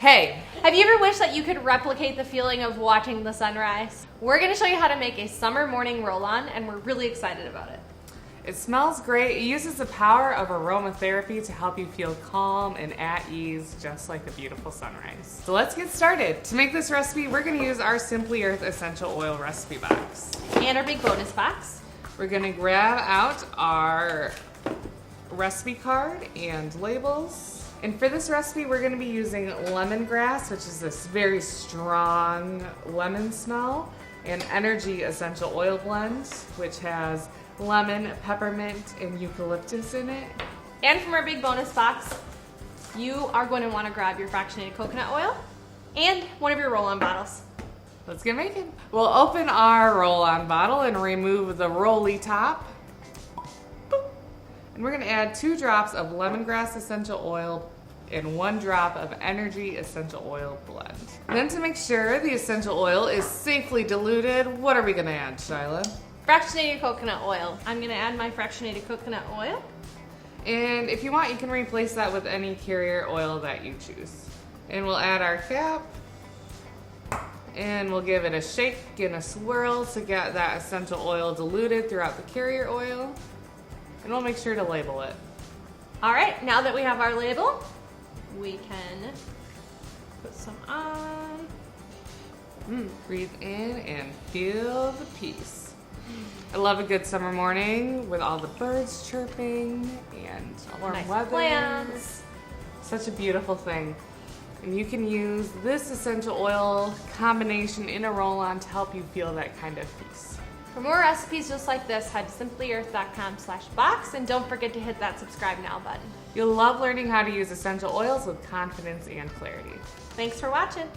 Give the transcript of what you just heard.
Hey, Have you ever wished that you could replicate the feeling of watching the sunrise? We're going to show you how to make a summer morning roll-on, and we're really excited about it. it smells great. It uses the power of aromatherapy to help you feel calm and at ease, just like a beautiful sunrise. So let's get started. To make this recipe, we're going to use our Simply Earth Essential Oil recipe box. And our big bonus box. We're going to grab out our recipe card and labels. And for this recipe, we're going to be using lemongrass, which is this very strong lemon smell, and energy essential oil blend, which has lemon, peppermint, and eucalyptus in it. And from our big bonus box, you are going to want to grab your fractionated coconut oil and one of your roll-on bottles. Let's get making. We'll open our roll-on bottle and remove the rolly top. Boop. And we're going to add 2 drops of lemongrass essential oil and 1 drop of energy essential oil blend. And then to make sure the essential oil is safely diluted, what are we going to add, Shyla? Fractionated coconut oil. I'm going to add my fractionated coconut oil. And if you want, you can replace that with any carrier oil that you choose. And we'll add our cap. And we'll give it a shake and a swirl to get that essential oil diluted throughout the carrier oil. And we'll make sure to label it. All right, now that we have our label, we can put some on. Breathe in and feel the peace. I love a good summer morning with all the birds chirping and warm Nice weather. plants. Such a beautiful thing. And you can use this essential oil combination in a roll-on to help you feel that kind of peace. For more recipes just like this, head to simplyearth.com/box and don't forget to hit that subscribe now button. You'll love learning how to use essential oils with confidence and clarity. Thanks for watching.